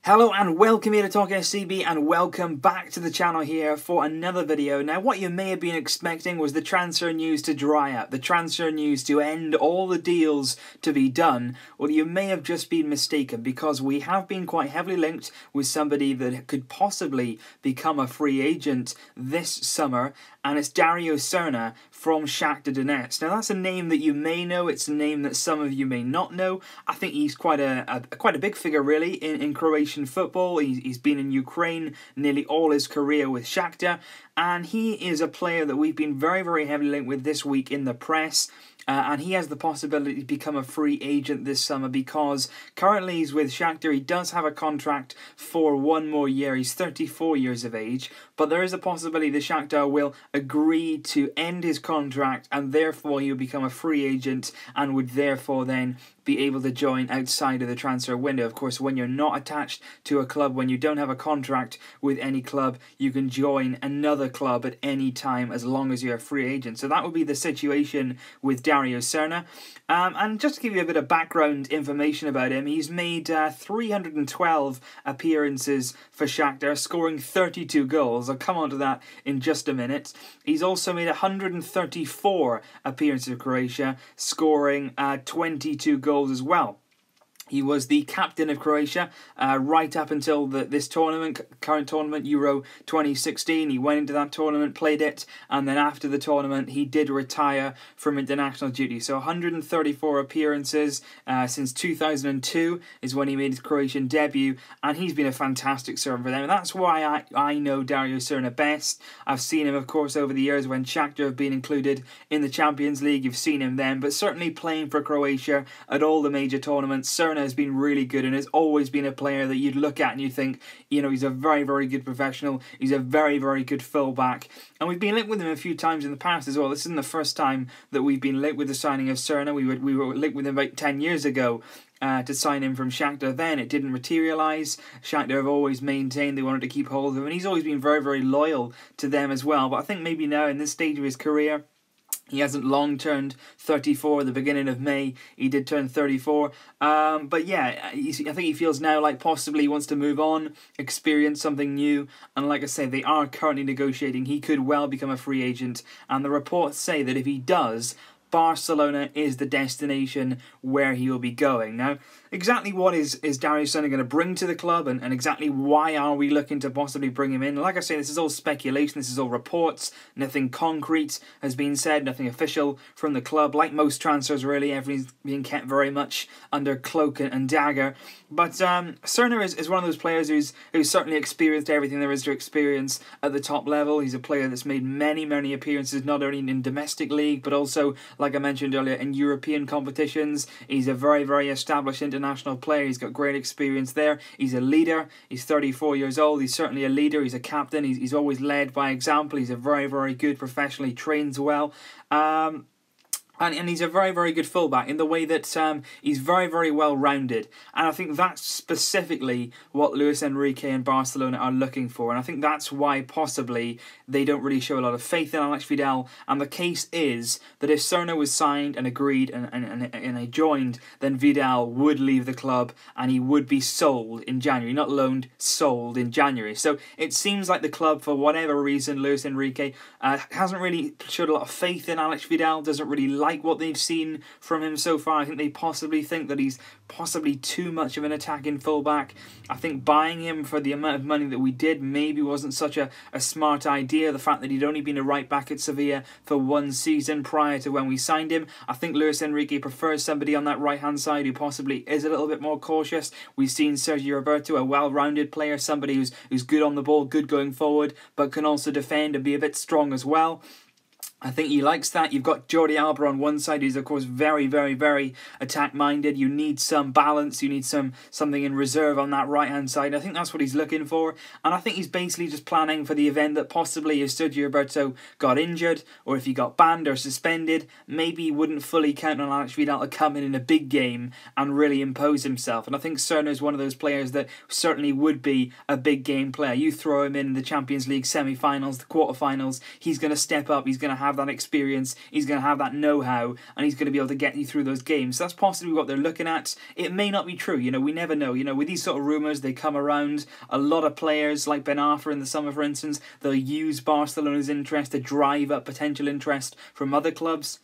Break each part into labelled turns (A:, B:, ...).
A: Hello and welcome here to Talk SCB and welcome back to the channel here for another video. Now what you may have been expecting was the transfer news to dry up, the transfer news to end, all the deals to be done. Well, you may have just been mistaken because we have been quite heavily linked with somebody that could possibly become a free agent this summer, and it's Darijo Srna from Shakhtar Donetsk. Now that's a name that you may know, it's a name that some of you may not know. I think he's quite a big figure really in Croatian football. He's been in Ukraine nearly all his career with Shakhtar, and he is a player that we've been very heavily linked with this week in the press. And he has the possibility to become a free agent this summer because currently he's with Shakhtar. He does have a contract for one more year. He's 34 years of age, but there is a possibility the Shakhtar will agree to end his contract and therefore he'll become a free agent and would therefore then be able to join outside of the transfer window. Of course, when you're not attached to a club, when you don't have a contract with any club, you can join another club at any time as long as you're a free agent. So that would be the situation with Darijo Srna. And just to give you a bit of background information about him, he's made 312 appearances for Shakhtar, scoring 32 goals. I'll come on to that in just a minute. He's also made 134 appearances for Croatia, scoring 22 goals as well. He was the captain of Croatia right up until this tournament, current tournament, Euro 2016. He went into that tournament, played it, and then after the tournament, he did retire from international duty. So 134 appearances since 2002 is when he made his Croatian debut, and he's been a fantastic servant for them. And that's why I know Darijo Srna best. I've seen him, of course, over the years when Shakhtar have been included in the Champions League. You've seen him then, but certainly playing for Croatia at all the major tournaments. Srna has been really good and has always been a player that you'd look at and you think, you know, he's a very good professional. He's a very good fullback, and we've been linked with him a few times in the past as well. This isn't the first time that we've been linked with the signing of Srna. We were linked with him about 10 years ago to sign him from Shakhtar. Then it didn't materialise. Shakhtar have always maintained they wanted to keep hold of him, and he's always been very loyal to them as well. But I think maybe now in this stage of his career, he hasn't long turned 34. At the beginning of May, he did turn 34. But yeah, I think he feels now like possibly he wants to move on, experience something new. And like I say, they are currently negotiating. He could well become a free agent. And the reports say that if he does, Barcelona is the destination where he will be going. Now, exactly what is Darijo Srna going to bring to the club, and exactly why are we looking to possibly bring him in? Like I say, this is all speculation, this is all reports, nothing concrete has been said, nothing official from the club. Like most transfers really, everything's being kept very much under cloak and dagger. But Srna is one of those players who's certainly experienced everything there is to experience at the top level. He's a player that's made many appearances, not only in domestic league, but also, like I mentioned earlier, in European competitions. He's a very established international player. He's got great experience there. He's a leader. He's 34 years old. He's certainly a leader. He's a captain. He's always led by example. He's a very good professional. He trains well. And he's a very good fullback in the way that he's very well rounded, and I think that's specifically what Luis Enrique and Barcelona are looking for, and I think that's why possibly they don't really show a lot of faith in Alex Vidal. And the case is that if Srna was signed and agreed and he joined, then Vidal would leave the club and he would be sold in January, not loaned, sold in January. So it seems like the club, for whatever reason, Luis Enrique hasn't really showed a lot of faith in Alex Vidal, doesn't really like what they've seen from him so far. I think they possibly think that he's possibly too much of an attacking fullback. I think buying him for the amount of money that we did maybe wasn't such a smart idea. The fact that he'd only been a right back at Sevilla for one season prior to when we signed him. I think Luis Enrique prefers somebody on that right hand side who possibly is a little bit more cautious. We've seen Sergio Roberto, a well-rounded player, somebody who's good on the ball, good going forward, but can also defend and be a bit strong as well. I think he likes that. You've got Jordi Alba on one side, who's of course very attack-minded. You need some balance. You need something in reserve on that right-hand side. I think that's what he's looking for. And I think he's basically just planning for the event that possibly if Sergio Roberto got injured or if he got banned or suspended, maybe he wouldn't fully count on Alex Vidal to come in a big game and really impose himself. And I think Srna is one of those players that certainly would be a big game player. You throw him in the Champions League semi-finals, the quarter-finals, he's going to step up. He's going to have that experience, he's going to have that know-how, and he's going to be able to get you through those games. So that's possibly what they're looking at. It may not be true, you know, we never know. You know, with these sort of rumours, they come around. A lot of players, like Ben Arfa in the summer, for instance, they'll use Barcelona's interest to drive up potential interest from other clubs.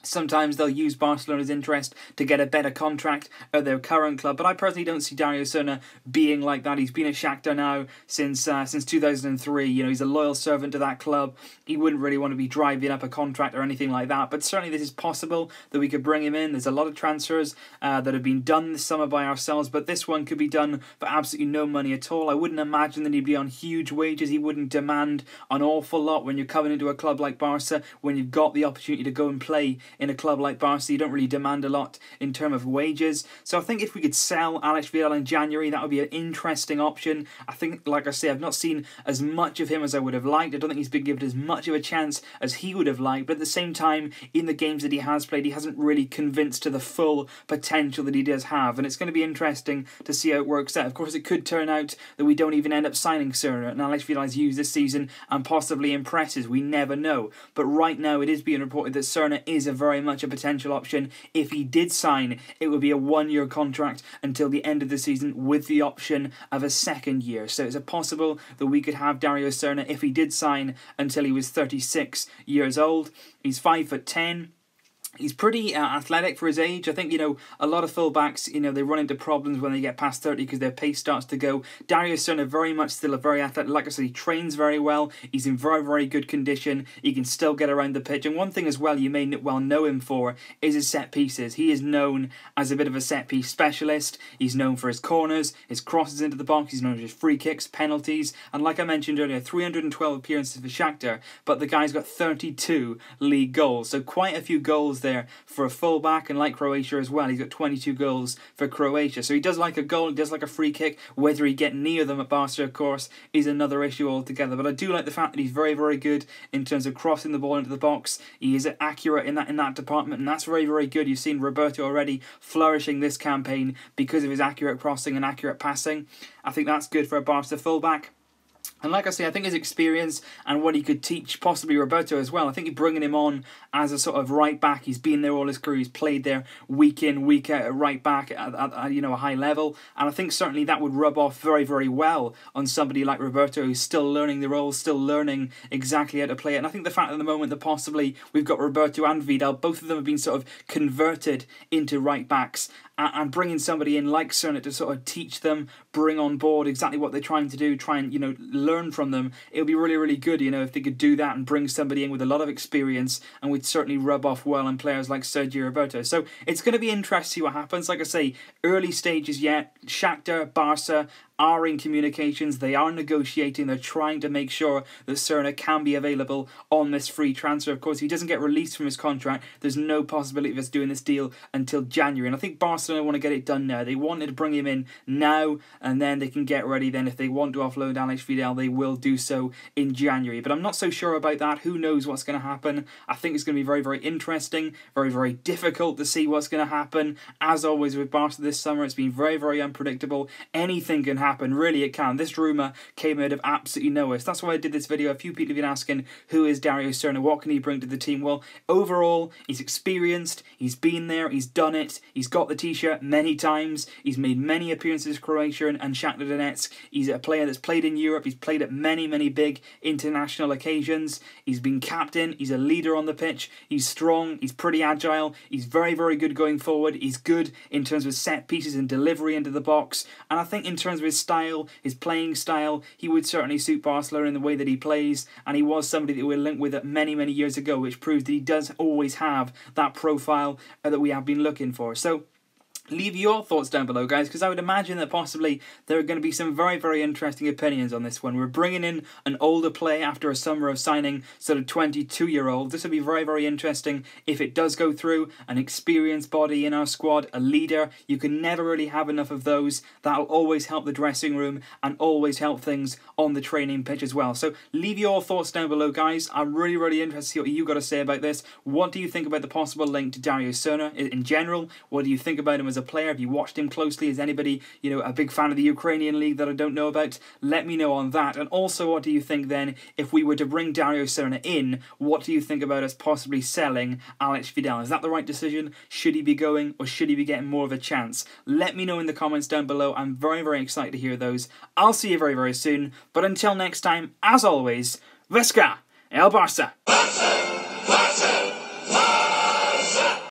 A: Sometimes they'll use Barcelona's interest to get a better contract at their current club, but I personally don't see Darijo Srna being like that. He's been at Shakhtar now since 2003. You know, he's a loyal servant to that club. He wouldn't really want to be driving up a contract or anything like that, but certainly this is possible that we could bring him in. There's a lot of transfers that have been done this summer by ourselves, but this one could be done for absolutely no money at all. I wouldn't imagine that he'd be on huge wages. He wouldn't demand an awful lot when you're coming into a club like Barça, when you've got the opportunity to go and play in a club like Barça. You don't really demand a lot in terms of wages. So I think if we could sell Alex Vidal in January, that would be an interesting option. I think, like I say, I've not seen as much of him as I would have liked. I don't think he's been given as much of a chance as he would have liked, but at the same time, in the games that he has played, he hasn't really convinced to the full potential that he does have, and it's going to be interesting to see how it works out. Of course, it could turn out that we don't even end up signing Srna, and Alex Vidal's used this season and possibly impresses. We never know. But right now, it is being reported that Srna is a very much a potential option. If he did sign, it would be a one-year contract until the end of the season with the option of a second year. So it's possible that we could have Darijo Srna, if he did sign, until he was 36 years old. He's 5'10". He's pretty athletic for his age. I think, you know, a lot of fullbacks, you know, they run into problems when they get past 30 because their pace starts to go. Darijo Srna very much still a very athletic. Like I said, he trains very well. He's in very, very good condition. He can still get around the pitch. And one thing as well you may well know him for is his set pieces. He is known as a bit of a set piece specialist. He's known for his corners, his crosses into the box. He's known for his free kicks, penalties. And like I mentioned earlier, 312 appearances for Shakhtar, but the guy's got 32 league goals. So quite a few goals there for a fullback, and like Croatia as well, he's got 22 goals for Croatia. So he does like a goal, he does like a free kick. Whether he get near them at Barca, of course, is another issue altogether. But I do like the fact that he's very, very good in terms of crossing the ball into the box. He is accurate in that department, and that's very, very good. You've seen Roberto already flourishing this campaign because of his accurate crossing and accurate passing. I think that's good for a Barca fullback. And like I say, I think his experience and what he could teach, possibly Roberto as well, I think bringing him on as a sort of right back, he's been there all his career, he's played there week in, week out at right back at you know, a high level, and I think certainly that would rub off very, very well on somebody like Roberto, who's still learning the role, still learning exactly how to play it. And I think the fact at the moment that possibly we've got Roberto and Vidal, both of them have been sort of converted into right backs, and bringing somebody in like Srna to sort of teach them, bring on board exactly what they're trying to do, try and, you know, learn from them. It would be really, really good, you know, if they could do that and bring somebody in with a lot of experience, and would certainly rub off well on players like Sergio Roberto. So it's going to be interesting to see what happens. Like I say, early stages yet. Shakhtar, Barca are in communications, they are negotiating, they're trying to make sure that Srna can be available on this free transfer. Of course, if he doesn't get released from his contract, there's no possibility of us doing this deal until January. And I think Barcelona want to get it done now. They wanted to bring him in now, and then they can get ready. Then if they want to offload Alex Vidal, they will do so in January. But I'm not so sure about that. Who knows what's going to happen? I think it's going to be very, very interesting, very, very difficult to see what's going to happen. As always with Barca this summer, it's been very, very unpredictable. Anything can happen, really it can. This rumour came out of absolutely nowhere. So that's why I did this video. A few people have been asking, who is Darijo Srna? What can he bring to the team? Well, overall, he's experienced, he's been there, he's done it, he's got the t-shirt many times, he's made many appearances for Croatia and Shakhtar Donetsk. He's a player that's played in Europe, he's played at many, many big international occasions, he's been captain, he's a leader on the pitch, he's strong, he's pretty agile, he's very, very good going forward, he's good in terms of set pieces and delivery into the box, and I think in terms of his style, his playing style, he would certainly suit Barcelona in the way that he plays, and he was somebody that we were linked with many, many years ago, which proves that he does always have that profile that we have been looking for. So leave your thoughts down below, guys, because I would imagine that possibly there are going to be some very, very interesting opinions on this one. We're bringing in an older player after a summer of signing sort of 22-year-olds. This will be very, very interesting if it does go through. An experienced body in our squad, a leader. You can never really have enough of those. That'll always help the dressing room and always help things on the training pitch as well. So leave your thoughts down below, guys. I'm really, really interested to see what you got to say about this. What do you think about the possible link to Darijo Srna in general? What do you think about him as as a player? Have you watched him closely? Is anybody, you know, a big fan of the Ukrainian league that I don't know about? Let me know on that. And also, what do you think then, if we were to bring Darijo Srna in, what do you think about us possibly selling Srna Vidal? Is that the right decision? Should he be going, or should he be getting more of a chance? Let me know in the comments down below. I'm very, very excited to hear those. I'll see you very, very soon. But until next time, as always, Visca el Barça!